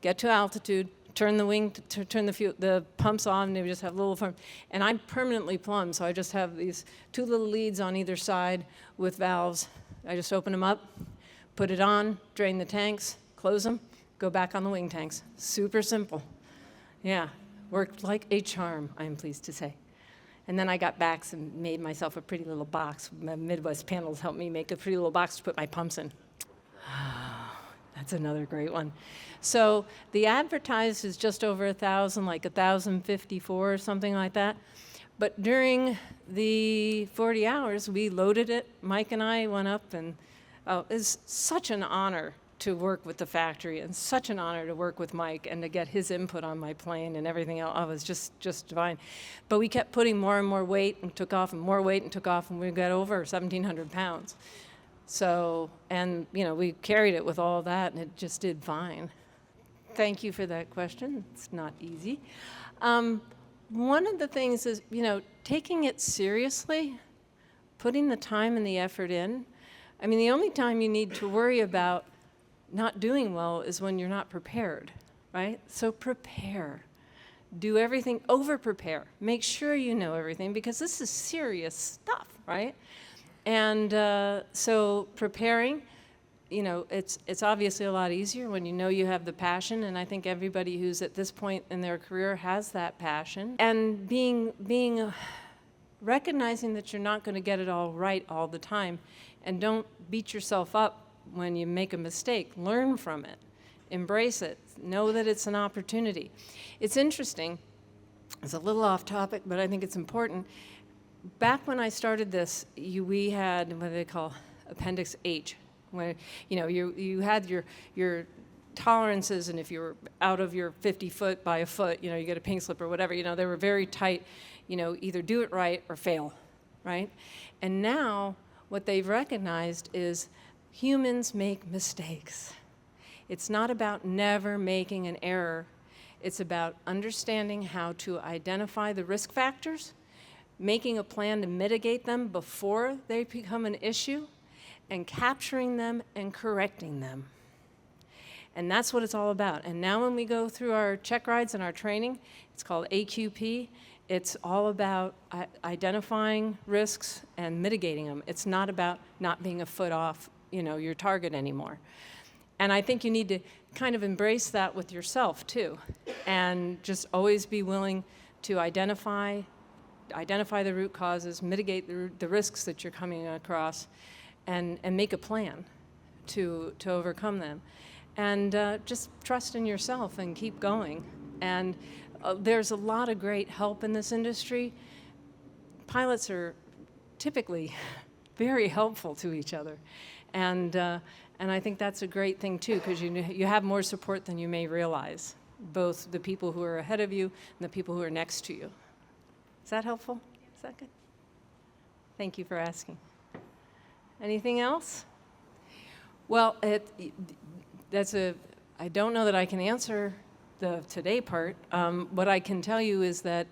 get to altitude, turn the pumps on, and we just have little firm. And I'm permanently plumbed, so I just have these 2 little leads on either side with valves. I just open them up, put it on, drain the tanks, close them, go back on the wing tanks. Super simple. Yeah, worked like a charm, I'm pleased to say. And then I got backs and made myself a pretty little box. My Midwest panels helped me make a pretty little box to put my pumps in. That's another great one. So the advertised is just over 1,000, like 1,054 or something like that. But during the 40 hours, we loaded it. Mike and I went up, and it's such an honor to work with the factory, and such an honor to work with Mike and to get his input on my plane and everything else. It was just divine. But we kept putting more and more weight and took off, and more weight and took off, and we got over 1,700 pounds. So, and we carried it with all that, and it just did fine. Thank you for that question. It's not easy. One of the things is, taking it seriously, putting the time and the effort in. I mean, the only time you need to worry about not doing well is when you're not prepared, right? So prepare. Do everything, over-prepare. Make sure you know everything, because this is serious stuff, right? And so preparing, it's obviously a lot easier when you have the passion, and I think everybody who's at this point in their career has that passion. And recognizing that you're not going to get it all right all the time, and don't beat yourself up when you make a mistake. Learn from it. Embrace it. Know that it's an opportunity. It's interesting. It's a little off topic, but I think it's important. Back when I started this, we had what they call Appendix H, where you had your tolerances, and if you were out of your 50 foot by a foot, you get a pink slip or whatever, they were very tight, either do it right or fail, right? And now what they've recognized is humans make mistakes. It's not about never making an error. It's about understanding how to identify the risk factors, making a plan to mitigate them before they become an issue, and capturing them and correcting them. And that's what it's all about. And now when we go through our check rides and our training, it's called AQP. It's all about identifying risks and mitigating them. It's not about not being a foot off, your target anymore. And I think you need to kind of embrace that with yourself too, and just always be willing to identify the root causes, mitigate the risks that you're coming across, and make a plan to overcome them. And just trust in yourself and keep going. And there's a lot of great help in this industry. Pilots are typically very helpful to each other. And I think that's a great thing too, because you have more support than you may realize, both the people who are ahead of you and the people who are next to you. Is that helpful? Is that good? Thank you for asking. Anything else? Well, I don't know that I can answer the today part. What I can tell you is that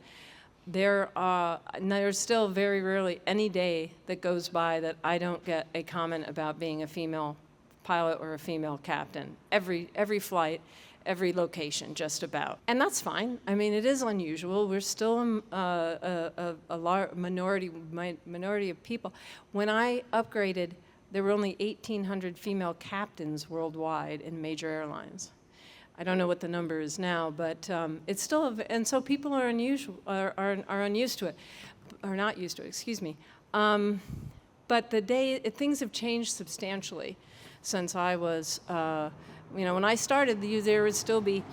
there's still very rarely any day that goes by that I don't get a comment about being a female pilot or a female captain. Every flight, every location, just about. And that's fine. I mean, it is unusual. We're still a large minority of people. When I upgraded, there were only 1,800 female captains worldwide in major airlines. I don't know what the number is now, but it's still, and so people are unused to it, or not used to it, excuse me. But things have changed substantially since I was, when I started, there would still be,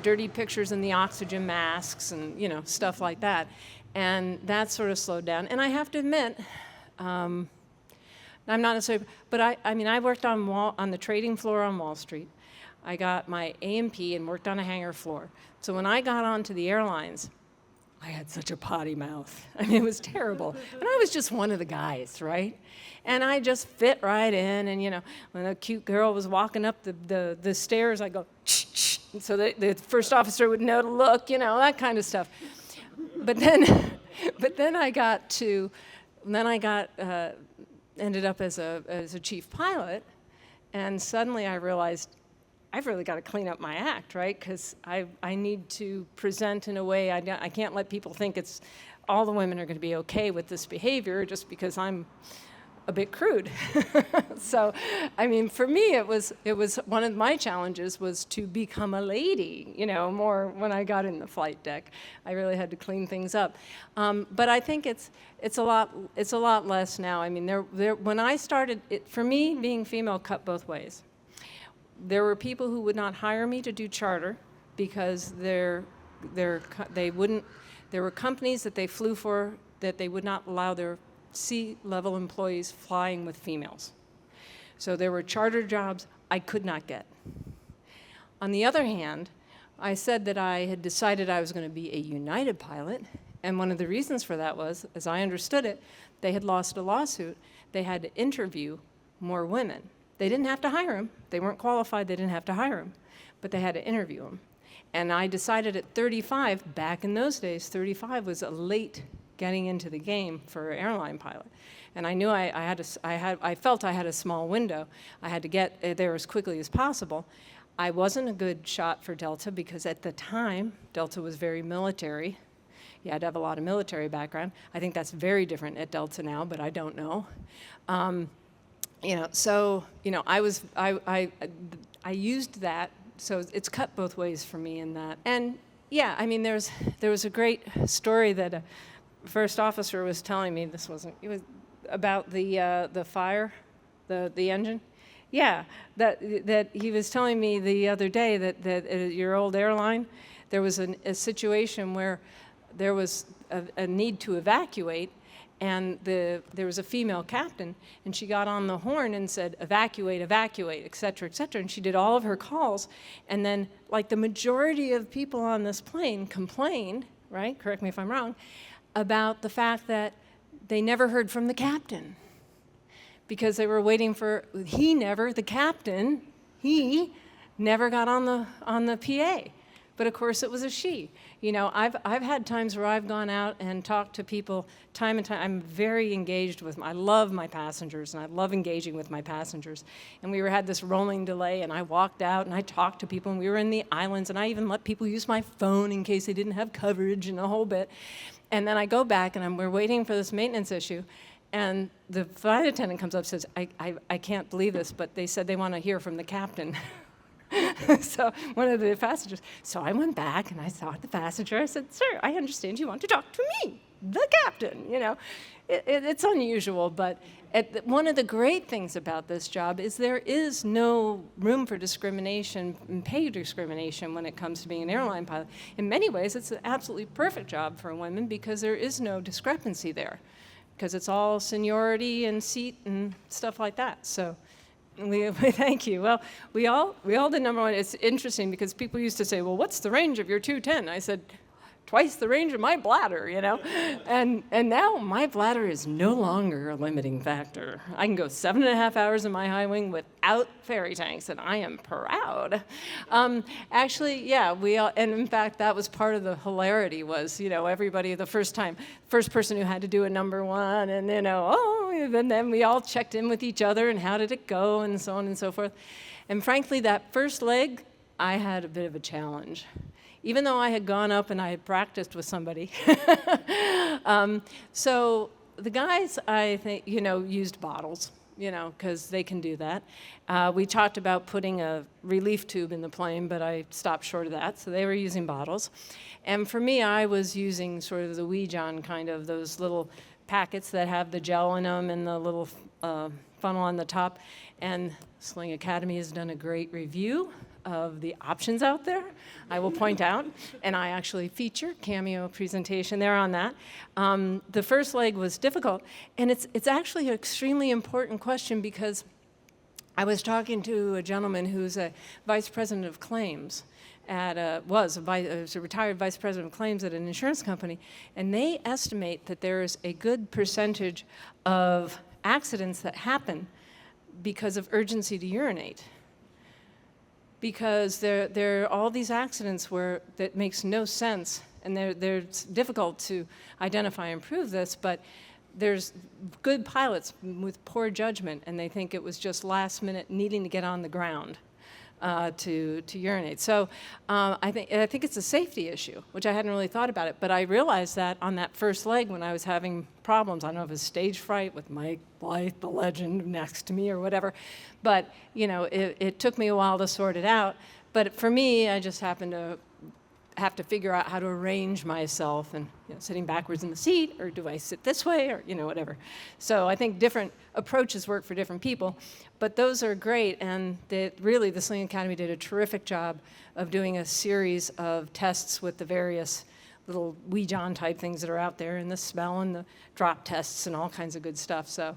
dirty pictures in the oxygen masks and, stuff like that. And that sort of slowed down. And I have to admit, I'm not necessarily, but I worked on the trading floor on Wall Street. I got my A&P and worked on a hangar floor. So when I got onto the airlines, I had such a potty mouth. I mean, it was terrible. And I was just one of the guys, right? And I just fit right in. And, when a cute girl was walking up the stairs, I go, shh, shh. So the first officer would know to look, that kind of stuff. But then I ended up as a chief pilot. And suddenly I realized, I've really got to clean up my act, right? Because I need to present in a way, I can't let people think all the women are going to be okay with this behavior just because I'm a bit crude. So, for me, it was one of my challenges was to become a lady, more when I got in the flight deck. I really had to clean things up. But I think it's a lot less now. When I started, for me, being female cut both ways. There were people who would not hire me to do charter because they wouldn't. There were companies that they flew for that they would not allow their C-level employees flying with females. So there were charter jobs I could not get. On the other hand, I said that I had decided I was going to be a United pilot, and one of the reasons for that was, as I understood it, they had lost a lawsuit. They had to interview more women. They didn't have to hire them. They weren't qualified. They didn't have to hire them. But they had to interview them. And I decided at 35, back in those days, 35 was a late getting into the game for an airline pilot. And I knew I felt I had a small window. I had to get there as quickly as possible. I wasn't a good shot for Delta because at the time, Delta was very military. You had to have a lot of military background. I think that's very different at Delta now, but I don't know. I used that, so it's cut both ways for me in that. And yeah, there was a great story that a first officer was telling me. It was about the fire, the engine. Yeah, that he was telling me the other day that at your old airline, there was a situation where there was a need to evacuate, And there was a female captain, and she got on the horn and said, evacuate, evacuate, et cetera, and she did all of her calls. And then, like the majority of people on this plane complained, right, correct me if I'm wrong, about the fact that they never heard from the captain because they were waiting for, the captain, he never got on the PA. But of course it was a she. You know, I've had times where I've gone out and talked to people time and time. I'm very engaged with I love my passengers, and I love engaging with my passengers. And we had this rolling delay, and I walked out and I talked to people, and we were in the islands, and I even let people use my phone in case they didn't have coverage and a whole bit. And then I go back, and we're waiting for this maintenance issue, and the flight attendant comes up and says, I can't believe this, but they said they want to hear from the captain. So one of the passengers, so I went back and I saw the passenger. I said, sir, I understand you want to talk to me, the captain. You know, it's unusual, but one of the great things about this job is there is no room for discrimination and pay discrimination when it comes to being an airline pilot. In many ways, it's an absolutely perfect job for women because there is no discrepancy there, because it's all seniority and seat and stuff like that. So. Thank you. Well, we all did number one. It's interesting because people used to say, well, what's the range of your 210? I said, twice the range of my bladder, you know? And now my bladder is no longer a limiting factor. I can go 7.5 hours in my high wing without ferry tanks, and I am proud. Actually, yeah, and in fact, that was part of the hilarity was, you know, everybody, the first person who had to do a number one, and, you know, and then we all checked in with each other, and how did it go, and so on and so forth. And frankly, that first leg, I had a bit of a challenge. Even though I had gone up and I had practiced with somebody. So the guys, I think, you know, used bottles, you know, because they can do that. We talked about putting a relief tube in the plane, but I stopped short of that, so they were using bottles. And for me, I was using sort of the Wee-John kind of, those little packets that have the gel in them and the little funnel on the top. And Sling Academy has done a great review of the options out there, I will point out, and I actually feature cameo presentation there on that. The first leg was difficult, and it's actually an extremely important question because I was talking to a gentleman who's a vice president of claims was a retired vice president of claims at an insurance company, and they estimate that there is a good percentage of accidents that happen because of urgency to urinate. Because there are all these accidents that makes no sense, and it's difficult to identify and prove this, but there's good pilots with poor judgment, and they think it was just last minute needing to get on the ground to urinate. So I think it's a safety issue, which I hadn't really thought about it, but I realized that on that first leg when I was having problems. I don't know if it was stage fright with Mike Blythe, the legend, next to me or whatever, but you know, it took me a while to sort it out. But for me, I just happened to have to figure out how to arrange myself and, you know, sitting backwards in the seat, or do I sit this way, or, you know, whatever. So I think different approaches work for different people, but those are great, and really the Sling Academy did a terrific job of doing a series of tests with the various little Wee-John type things that are out there, and the smell and the drop tests and all kinds of good stuff. So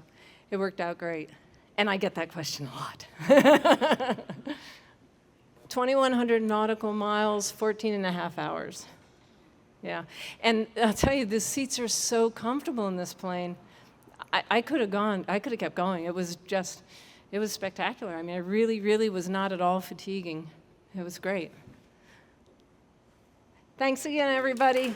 it worked out great. And I get that question a lot. 2,100 nautical miles, 14.5 hours. Yeah, and I'll tell you, the seats are so comfortable in this plane. I could have kept going. It was spectacular. I mean, it really, really was not at all fatiguing. It was great. Thanks again, everybody.